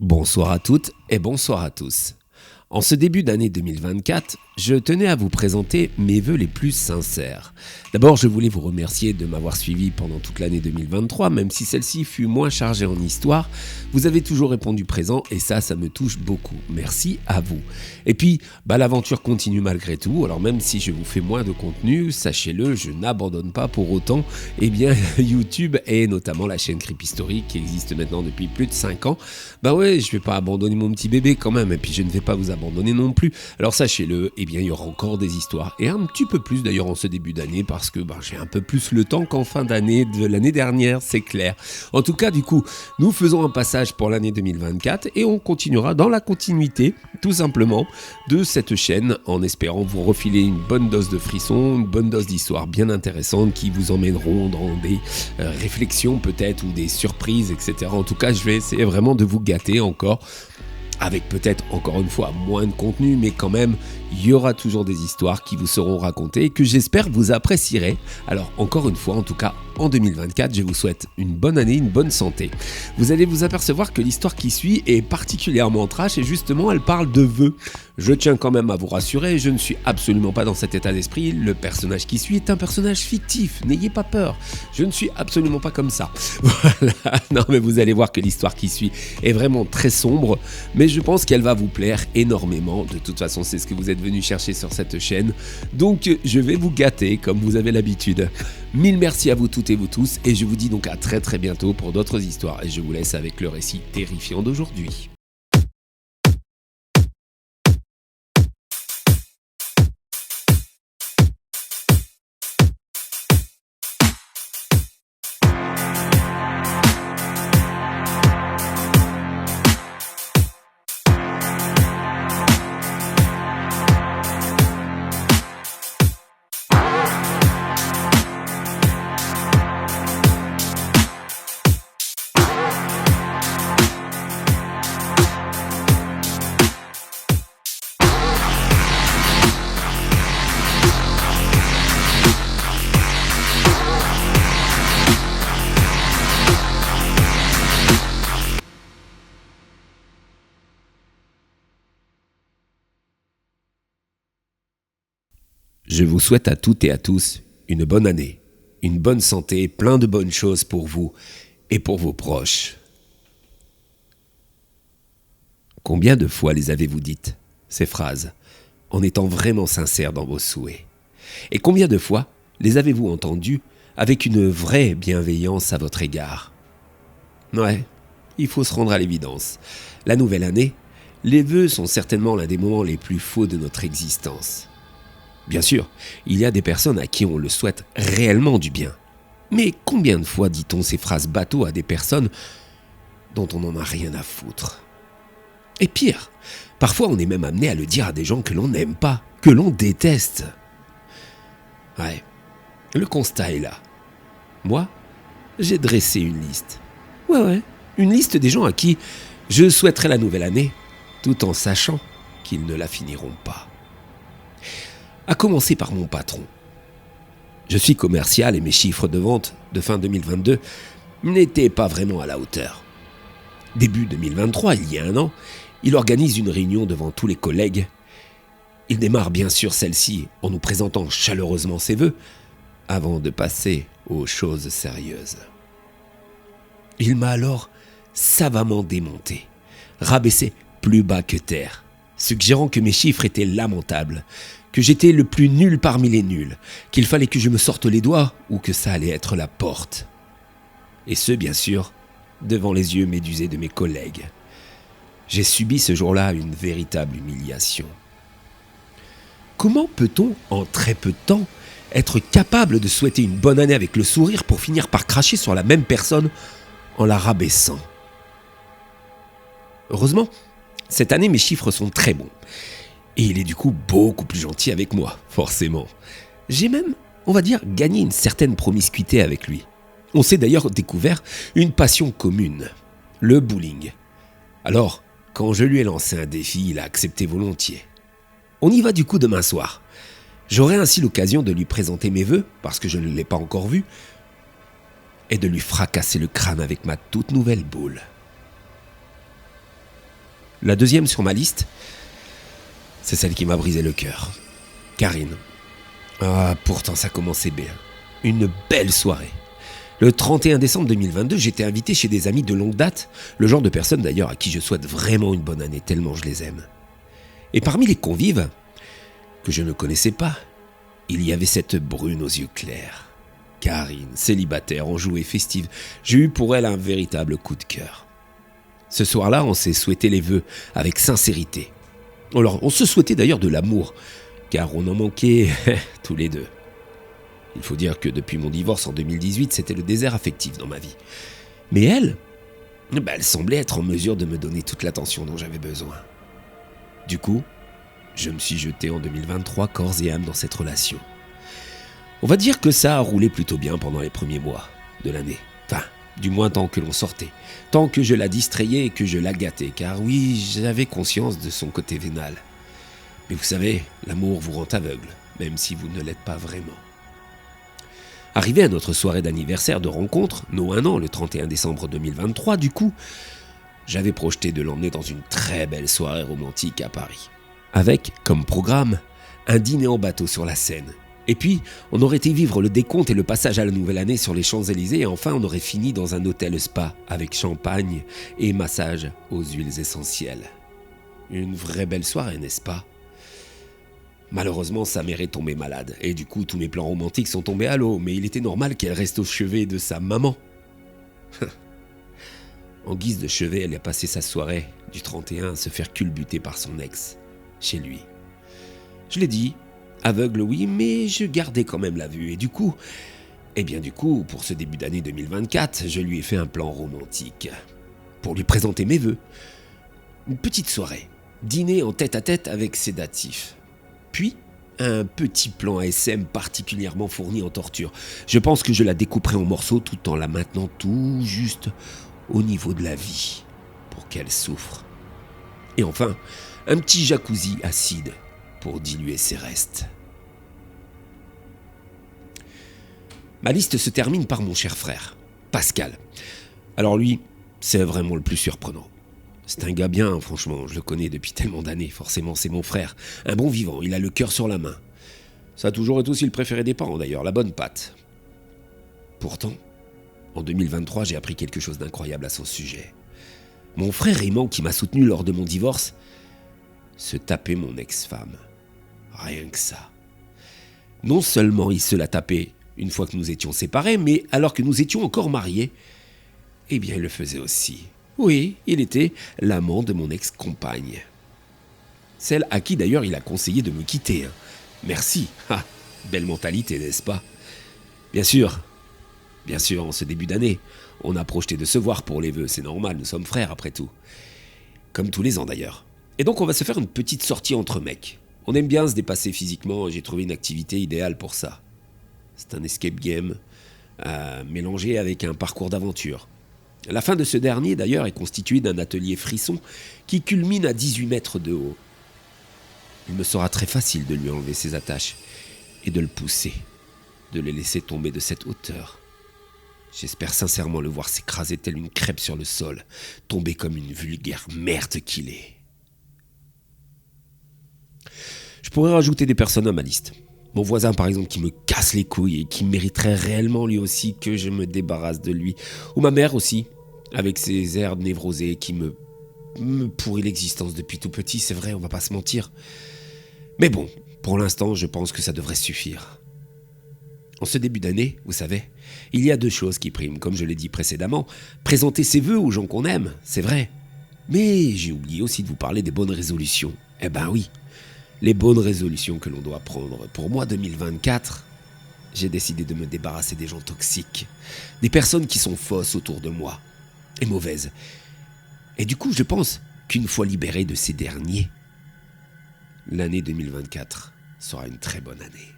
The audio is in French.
Bonsoir à toutes et bonsoir à tous. En ce début d'année 2024, je tenais à vous présenter mes vœux les plus sincères. D'abord, je voulais vous remercier de m'avoir suivi pendant toute l'année 2023, même si celle-ci fut moins chargée en histoire. Vous avez toujours répondu présent et ça me touche beaucoup. Merci à vous. Et puis, l'aventure continue malgré tout. Alors même si je vous fais moins de contenu, sachez-le, je n'abandonne pas pour autant YouTube et notamment la chaîne Creephistory qui existe maintenant depuis plus de 5 ans. Je vais pas abandonner mon petit bébé quand même et puis je ne vais pas vous abandonner non plus. Alors sachez-le, il y aura encore des histoires et un petit peu plus d'ailleurs en ce début d'année parce que j'ai un peu plus le temps qu'en fin d'année de l'année dernière, c'est clair. En tout cas, du coup, nous faisons un passage pour l'année 2024 et on continuera dans la continuité, tout simplement, de cette chaîne en espérant vous refiler une bonne dose de frissons, une bonne dose d'histoires bien intéressantes qui vous emmèneront dans des réflexions peut-être ou des surprises, etc. En tout cas, je vais essayer vraiment de vous gâter encore avec peut-être encore une fois moins de contenu, mais quand même, il y aura toujours des histoires qui vous seront racontées et que j'espère vous apprécierez. Alors encore une fois, en tout cas, en 2024, je vous souhaite une bonne année, une bonne santé. Vous allez vous apercevoir que l'histoire qui suit est particulièrement trash et justement, elle parle de vœux. Je tiens quand même à vous rassurer, je ne suis absolument pas dans cet état d'esprit. Le personnage qui suit est un personnage fictif, n'ayez pas peur. Je ne suis absolument pas comme ça. Voilà, non mais vous allez voir que l'histoire qui suit est vraiment très sombre, mais je pense qu'elle va vous plaire énormément. De toute façon, c'est ce que vous êtes venu chercher sur cette chaîne. Donc, je vais vous gâter comme vous avez l'habitude. Mille merci à vous toutes et vous tous et je vous dis donc à très très bientôt pour d'autres histoires et je vous laisse avec le récit terrifiant d'aujourd'hui. Je vous souhaite à toutes et à tous une bonne année, une bonne santé, plein de bonnes choses pour vous et pour vos proches. Combien de fois les avez-vous dites, ces phrases, en étant vraiment sincères dans vos souhaits? Et combien de fois les avez-vous entendues avec une vraie bienveillance à votre égard? Ouais, il faut se rendre à l'évidence. La nouvelle année, les vœux sont certainement l'un des moments les plus faux de notre existence. Bien sûr, il y a des personnes à qui on le souhaite réellement du bien. Mais combien de fois dit-on ces phrases bateau à des personnes dont on n'en a rien à foutre? Et pire, parfois on est même amené à le dire à des gens que l'on n'aime pas, que l'on déteste. Ouais, le constat est là. Moi, j'ai dressé une liste. Ouais, une liste des gens à qui je souhaiterais la nouvelle année, tout en sachant qu'ils ne la finiront pas. À commencer par mon patron. Je suis commercial et mes chiffres de vente de fin 2022 n'étaient pas vraiment à la hauteur. Début 2023, il y a un an, il organise une réunion devant tous les collègues. Il démarre bien sûr celle-ci en nous présentant chaleureusement ses vœux avant de passer aux choses sérieuses. Il m'a alors savamment démonté, rabaissé plus bas que terre, suggérant que mes chiffres étaient lamentables, que j'étais le plus nul parmi les nuls, qu'il fallait que je me sorte les doigts ou que ça allait être la porte. Et ce, bien sûr, devant les yeux médusés de mes collègues. J'ai subi ce jour-là une véritable humiliation. Comment peut-on, en très peu de temps, être capable de souhaiter une bonne année avec le sourire pour finir par cracher sur la même personne en la rabaissant? Heureusement, cette année, mes chiffres sont très bons. Et il est du coup beaucoup plus gentil avec moi, forcément. J'ai même, on va dire, gagné une certaine promiscuité avec lui. On s'est d'ailleurs découvert une passion commune, le bowling. Alors, quand je lui ai lancé un défi, il a accepté volontiers. On y va du coup demain soir. J'aurai ainsi l'occasion de lui présenter mes vœux, parce que je ne l'ai pas encore vu, et de lui fracasser le crâne avec ma toute nouvelle boule. La deuxième sur ma liste, c'est celle qui m'a brisé le cœur. Karine. Ah, pourtant ça commençait bien. Une belle soirée. Le 31 décembre 2022, j'étais invité chez des amis de longue date, le genre de personnes d'ailleurs à qui je souhaite vraiment une bonne année, tellement je les aime. Et parmi les convives, que je ne connaissais pas, il y avait cette brune aux yeux clairs. Karine, célibataire, enjouée, festive. J'ai eu pour elle un véritable coup de cœur. Ce soir-là, on s'est souhaité les vœux avec sincérité. Alors, on se souhaitait d'ailleurs de l'amour, car on en manquait tous les deux. Il faut dire que depuis mon divorce en 2018, c'était le désert affectif dans ma vie. Mais elle, elle semblait être en mesure de me donner toute l'attention dont j'avais besoin. Du coup, je me suis jeté en 2023 corps et âme dans cette relation. On va dire que ça a roulé plutôt bien pendant les premiers mois de l'année. Enfin, du moins tant que l'on sortait. Tant que je la distrayais et que je la gâtais. Car oui, j'avais conscience de son côté vénal. Mais vous savez, l'amour vous rend aveugle, même si vous ne l'êtes pas vraiment. Arrivé à notre soirée d'anniversaire de rencontre, nos 1 an, le 31 décembre 2023, du coup, j'avais projeté de l'emmener dans une très belle soirée romantique à Paris. Avec, comme programme, un dîner en bateau sur la Seine. Et puis, on aurait été vivre le décompte et le passage à la nouvelle année sur les Champs-Élysées et enfin on aurait fini dans un hôtel spa avec champagne et massage aux huiles essentielles. Une vraie belle soirée, n'est-ce pas ? Malheureusement, sa mère est tombée malade et du coup tous mes plans romantiques sont tombés à l'eau, mais il était normal qu'elle reste au chevet de sa maman. En guise de chevet, elle a passé sa soirée du 31 à se faire culbuter par son ex, chez lui. Je l'ai dit, aveugle oui, mais je gardais quand même la vue. Et du coup, pour ce début d'année 2024, je lui ai fait un plan romantique. Pour lui présenter mes vœux. Une petite soirée, dîner en tête-à-tête avec sédatif. Puis, un petit plan ASM particulièrement fourni en torture. Je pense que je la découperai en morceaux tout en la maintenant tout juste au niveau de la vie, pour qu'elle souffre. Et enfin, un petit jacuzzi acide pour diluer ses restes. Ma liste se termine par mon cher frère, Pascal. Alors lui, c'est vraiment le plus surprenant. C'est un gars bien, franchement, je le connais depuis tellement d'années, forcément c'est mon frère. Un bon vivant, il a le cœur sur la main. Ça a toujours été aussi le préféré des parents d'ailleurs, la bonne patte. Pourtant, en 2023, j'ai appris quelque chose d'incroyable à son sujet. Mon frère aimant qui m'a soutenu lors de mon divorce se tapait mon ex-femme. Rien que ça. Non seulement il se la tapait une fois que nous étions séparés, mais alors que nous étions encore mariés, eh bien il le faisait aussi. Oui, il était l'amant de mon ex-compagne. Celle à qui d'ailleurs il a conseillé de me quitter. Merci. Ah, belle mentalité, n'est-ce pas ? Bien sûr, en ce début d'année, on a projeté de se voir pour les vœux, c'est normal, nous sommes frères après tout. Comme tous les ans d'ailleurs. Et donc on va se faire une petite sortie entre mecs. On aime bien se dépasser physiquement et j'ai trouvé une activité idéale pour ça. C'est un escape game mélangé avec un parcours d'aventure. La fin de ce dernier d'ailleurs est constituée d'un atelier frisson qui culmine à 18 mètres de haut. Il me sera très facile de lui enlever ses attaches et de le pousser, de le laisser tomber de cette hauteur. J'espère sincèrement le voir s'écraser telle une crêpe sur le sol, tomber comme une vulgaire merde qu'il est. Je pourrais rajouter des personnes à ma liste. Mon voisin par exemple qui me casse les couilles et qui mériterait réellement lui aussi que je me débarrasse de lui. Ou ma mère aussi, avec ses airs névrosés qui me pourrit l'existence depuis tout petit, c'est vrai, on va pas se mentir. Mais bon, pour l'instant, je pense que ça devrait suffire. En ce début d'année, vous savez, il y a 2 choses qui priment, comme je l'ai dit précédemment. Présenter ses vœux aux gens qu'on aime, c'est vrai. Mais j'ai oublié aussi de vous parler des bonnes résolutions. Eh ben oui, les bonnes résolutions que l'on doit prendre. Pour moi, 2024, j'ai décidé de me débarrasser des gens toxiques, des personnes qui sont fausses autour de moi, et mauvaises. Et du coup, je pense qu'une fois libéré de ces derniers, l'année 2024 sera une très bonne année.